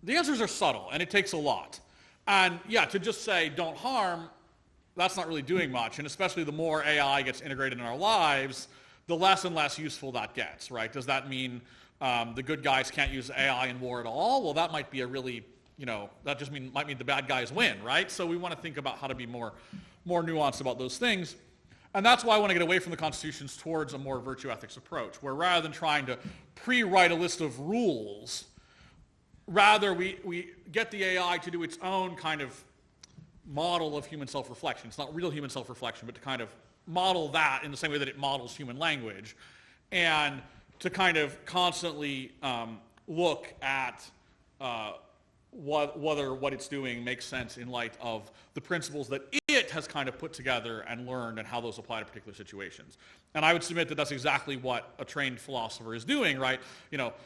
The answers are subtle, and it takes a lot. And yeah, to just say don't harm, that's not really doing much, and especially the more AI gets integrated in our lives, the less and less useful that gets, right? Does that mean the good guys can't use AI in war at all, well, that might be a really, that just might mean the bad guys win, right? So we want to think about how to be more nuanced about those things. And that's why I want to get away from the constitutions towards a more virtue ethics approach, where rather than trying to pre-write a list of rules, rather we get the AI to do its own kind of model of human self-reflection. It's not real human self-reflection, but to kind of model that in the same way that it models human language, and to kind of constantly look at whether what it's doing makes sense in light of the principles that it has kind of put together and learned and how those apply to particular situations. And I would submit that that's exactly what a trained philosopher is doing, right?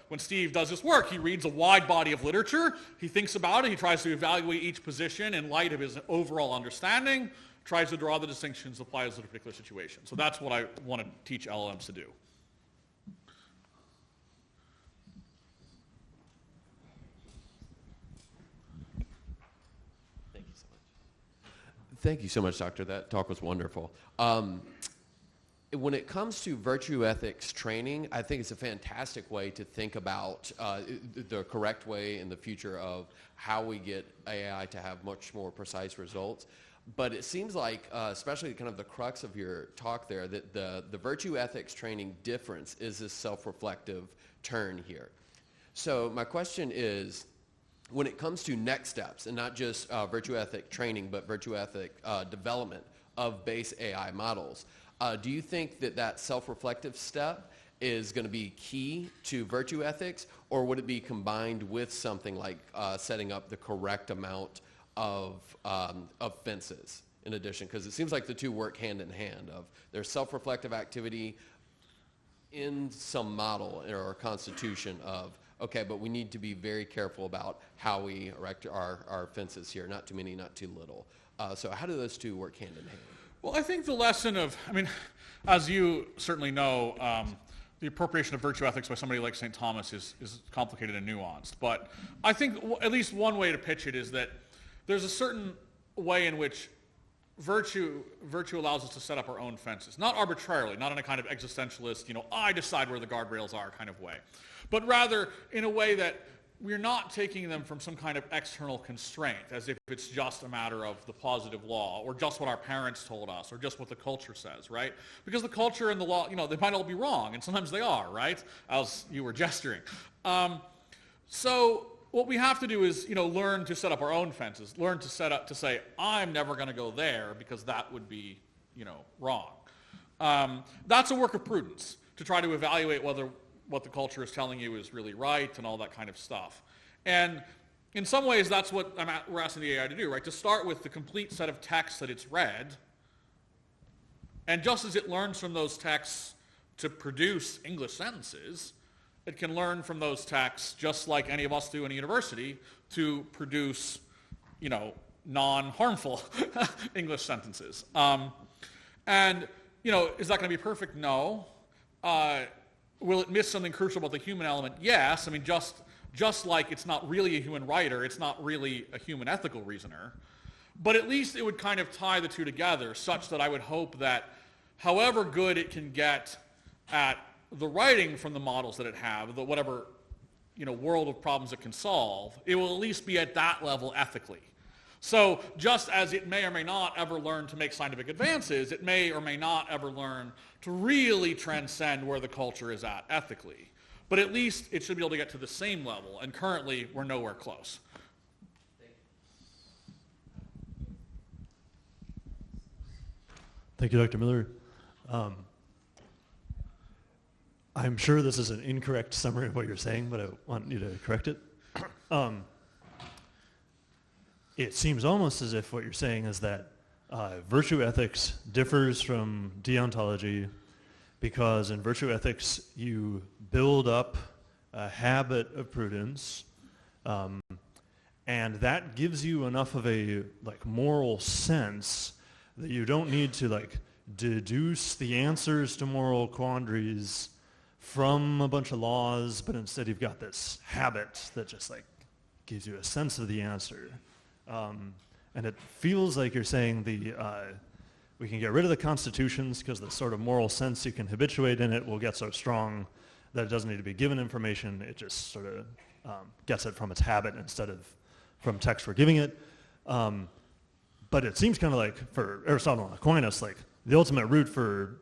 When Steve does this work, he reads a wide body of literature, he thinks about it, he tries to evaluate each position in light of his overall understanding, tries to draw the distinctions that apply to the particular situation. So that's what I want to teach LLMs to do. Thank you so much, Doctor. That talk was wonderful. When it comes to virtue ethics training, I think it's a fantastic way to think about the correct way in the future of how we get AI to have much more precise results. But it seems like, especially kind of the crux of your talk there, that the virtue ethics training difference is this self-reflective turn here. So my question is, when it comes to next steps, and not just virtue ethic training, but virtue ethic development of base AI models, do you think that self-reflective step is going to be key to virtue ethics, or would it be combined with something like setting up the correct amount of fences in addition? Because it seems like the two work hand in hand. There's self-reflective activity in some model or constitution of, okay, but we need to be very careful about how we erect our fences here. Not too many, not too little. So how do those two work hand in hand? Well, I think the lesson of, as you certainly know, the appropriation of virtue ethics by somebody like St. Thomas is complicated and nuanced. But I think at least one way to pitch it is that there's a certain way in which virtue allows us to set up our own fences. Not arbitrarily, not in a kind of existentialist, I decide where the guardrails are kind of way. But rather in a way that we're not taking them from some kind of external constraint, as if it's just a matter of the positive law, or just what our parents told us, or just what the culture says, right? Because the culture and the law, they might all be wrong, and sometimes they are, right? As you were gesturing. So what we have to do is, learn to set up our own fences, learn to set up to say, I'm never going to go there because that would be, wrong. That's a work of prudence, to try to evaluate whether what the culture is telling you is really right and all that kind of stuff. And in some ways, that's what we're asking the AI to do, right? To start with the complete set of texts that it's read, and just as it learns from those texts to produce English sentences, it can learn from those texts, just like any of us do in a university, to produce, non-harmful English sentences. And, is that going to be perfect? No. Will it miss something crucial about the human element? Yes. Just like it's not really a human writer, it's not really a human ethical reasoner. But at least it would kind of tie the two together, such that I would hope that however good it can get at the writing from the models that it have, the whatever world of problems it can solve, it will at least be at that level ethically. So just as it may or may not ever learn to make scientific advances, it may or may not ever learn to really transcend where the culture is at ethically. But at least it should be able to get to the same level, and currently we're nowhere close. Thank you, Dr. Miller. I'm sure this is an incorrect summary of what you're saying, but I want you to correct it. It seems almost as if what you're saying is that virtue ethics differs from deontology because in virtue ethics you build up a habit of prudence, and that gives you enough of a moral sense that you don't need to deduce the answers to moral quandaries from a bunch of laws, but instead you've got this habit that just gives you a sense of the answer. And it feels like you're saying we can get rid of the constitutions because the sort of moral sense you can habituate in it will get so strong that it doesn't need to be given information, it just sort of gets it from its habit instead of from text we're giving it. But it seems kind of like, for Aristotle and Aquinas, like the ultimate route for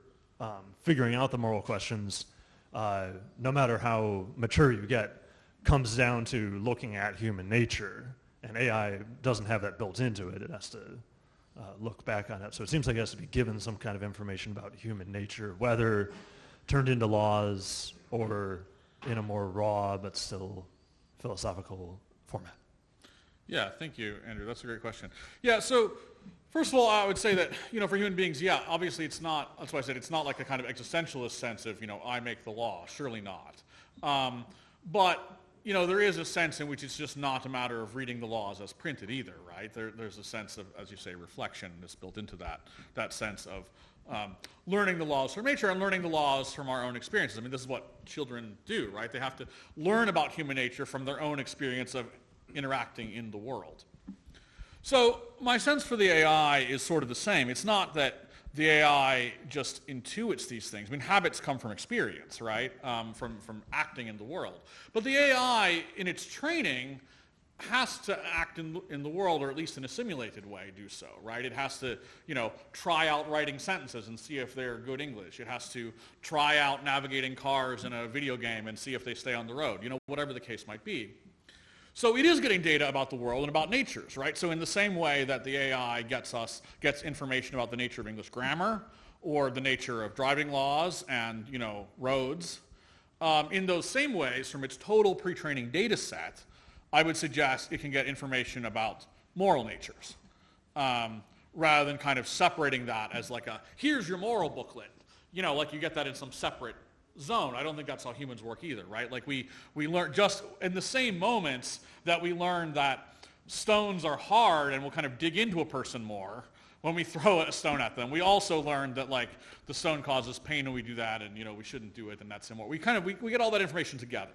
figuring out the moral questions, no matter how mature you get, comes down to looking at human nature. And AI doesn't have that built into it. It has to look back on it. So it seems like it has to be given some kind of information about human nature, whether turned into laws or in a more raw but still philosophical format. Yeah, thank you, Andrew. That's a great question. Yeah, so first of all, I would say that, for human beings, yeah, obviously it's not, that's why I said it's not like a kind of existentialist sense of, I make the law. Surely not. But there is a sense in which it's just not a matter of reading the laws as printed either, right? There's a sense of, as you say, reflection that's built into that sense of learning the laws from nature and learning the laws from our own experiences. I mean, this is what children do, right? They have to learn about human nature from their own experience of interacting in the world. So my sense for the AI is sort of the same. It's not that the AI just intuits these things. I mean, habits come from experience, right? From acting in the world. But the AI, in its training, has to act in the world, or at least in a simulated way, do so, right? It has to, try out writing sentences and see if they're good English. It has to try out navigating cars in a video game and see if they stay on the road, whatever the case might be. So it is getting data about the world and about natures, right? So in the same way that the AI gets information about the nature of English grammar or the nature of driving laws and, roads, in those same ways, from its total pre-training data set, I would suggest it can get information about moral natures, rather than kind of separating that as like here's your moral booklet, like you get that in some separate zone. I don't think that's how humans work either, right? Like we learn just in the same moments that we learn that stones are hard and we'll kind of dig into a person more when we throw a stone at them. We also learn that like the stone causes pain when we do that, and we shouldn't do it, and that's similar. We get all that information together.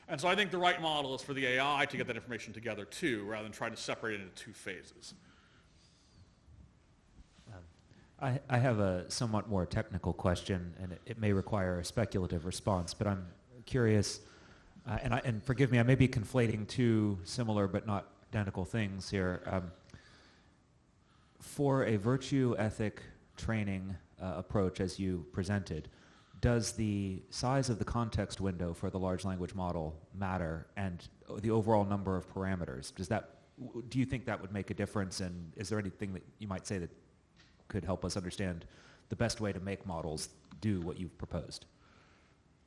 And so I think the right model is for the AI to get that information together too, rather than try to separate it into two phases. I have a somewhat more technical question, and it may require a speculative response, but I'm curious, and forgive me, I may be conflating two similar but not identical things here. For a virtue ethic training approach as you presented, does the size of the context window for the large language model matter, and the overall number of parameters? Do you think that would make a difference, and is there anything that you might say that could help us understand the best way to make models do what you've proposed?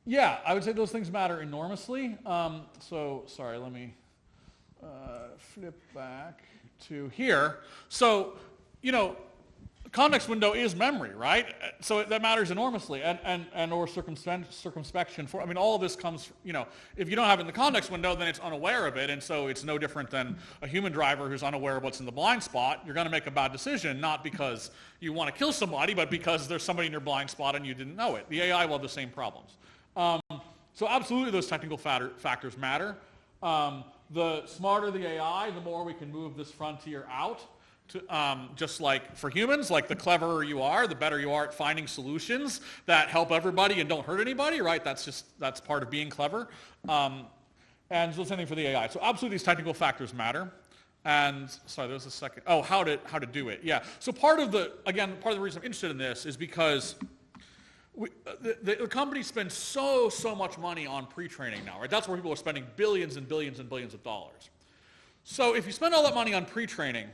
Yeah, I would say those things matter enormously. Sorry, let me flip back to here. So, context window is memory, right? So that matters enormously, and or circumspection for. I mean, all of this comes. If you don't have it in the context window, then it's unaware of it, and so it's no different than a human driver who's unaware of what's in the blind spot. You're going to make a bad decision, not because you want to kill somebody, but because there's somebody in your blind spot and you didn't know it. The AI will have the same problems. So absolutely, those technical factors matter. The smarter the AI, the more we can move this frontier out. Just like for humans, like the cleverer you are, the better you are at finding solutions that help everybody and don't hurt anybody, right? That's part of being clever. And so the same thing for the AI. So absolutely these technical factors matter. And sorry, there was a second. Oh, how to do it. Yeah. So part of the reason I'm interested in this is because the company spends so much money on pre-training now, right? That's where people are spending billions and billions and billions of dollars. So if you spend all that money on pre-training,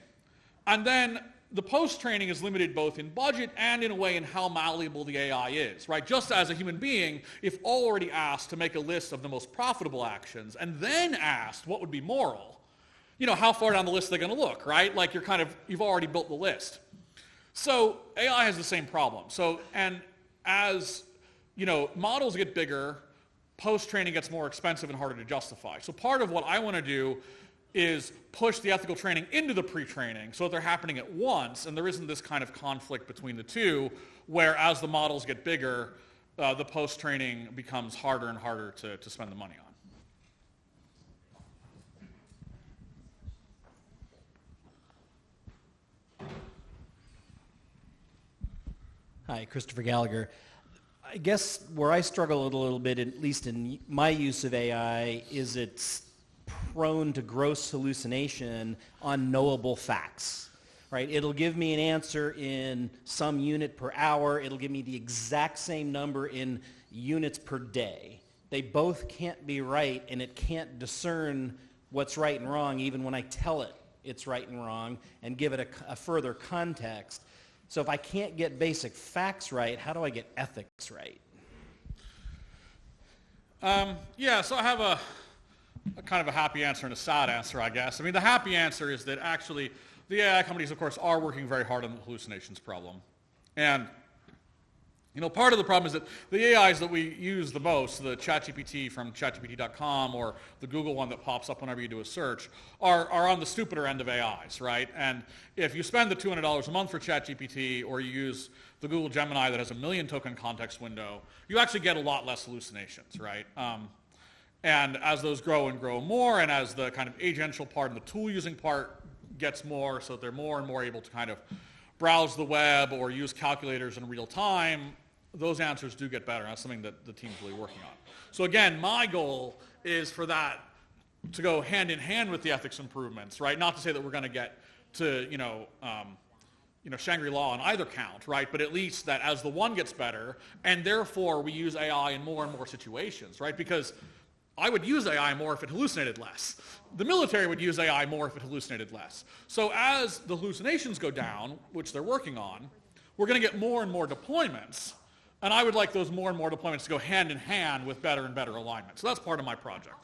and then the post-training is limited both in budget and in a way in how malleable the AI is, right? Just as a human being, if already asked to make a list of the most profitable actions and then asked what would be moral, how far down the list are they going to look, right? Like you've already built the list. So AI has the same problem. So, and as, models get bigger, post-training gets more expensive and harder to justify. So part of what I want to do is push the ethical training into the pre-training so that they're happening at once, and there isn't this kind of conflict between the two, where as the models get bigger, the post-training becomes harder and harder to spend the money on. Hi, Christopher Gallagher. I guess where I struggle a little bit, at least in my use of AI, is it's prone to gross hallucination on knowable facts. Right? It'll give me an answer in some unit per hour. It'll give me the exact same number in units per day. They both can't be right, and it can't discern what's right and wrong even when I tell it it's right and wrong and give it a further context. So if I can't get basic facts right, how do I get ethics right? Yeah, so I have a kind of a happy answer and a sad answer, I guess. I mean, the happy answer is that actually the AI companies, of course, are working very hard on the hallucinations problem. And, part of the problem is that the AIs that we use the most, the ChatGPT from chatgpt.com or the Google one that pops up whenever you do a search, are on the stupider end of AIs, right? And if you spend the $200 a month for ChatGPT or you use the Google Gemini that has a 1 million token context window, you actually get a lot less hallucinations, right? And as those grow and grow more, and as the kind of agential part and the tool using part gets more, so that they're more and more able to kind of browse the web or use calculators in real time, those answers do get better. That's something that the team's really working on. So again, my goal is for that to go hand in hand with the ethics improvements, right? Not to say that we're going to get to, Shangri-La on either count, right? But at least that as the one gets better, and therefore we use AI in more and more situations, right? Because I would use AI more if it hallucinated less. The military would use AI more if it hallucinated less. So as the hallucinations go down, which they're working on, we're going to get more and more deployments. And I would like those more and more deployments to go hand in hand with better and better alignment. So that's part of my project.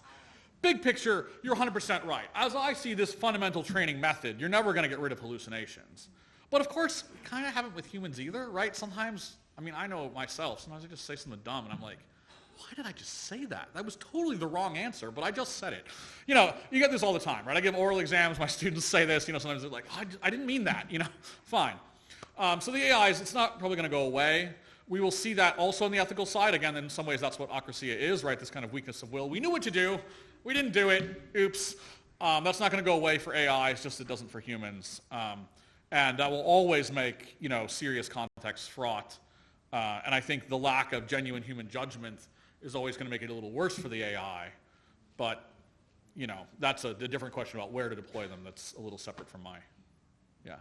Big picture, you're 100% right. As I see this fundamental training method, you're never going to get rid of hallucinations. But of course, we kind of haven't with humans either, right? Sometimes, I know myself, sometimes I just say something dumb and I'm like, why did I just say that? That was totally the wrong answer, but I just said it. You get this all the time, right? I give oral exams, my students say this, sometimes they're like, I didn't mean that, fine. So the AIs, it's not probably going to go away. We will see that also on the ethical side. Again, in some ways, that's what acrasia is, right? This kind of weakness of will. We knew what to do. We didn't do it. Oops. That's not going to go away for AI. It's just it doesn't for humans. And that will always make, serious context fraught. And I think the lack of genuine human judgment is always going to make it a little worse for the AI. But, that's a different question about where to deploy them that's a little separate from my, yeah.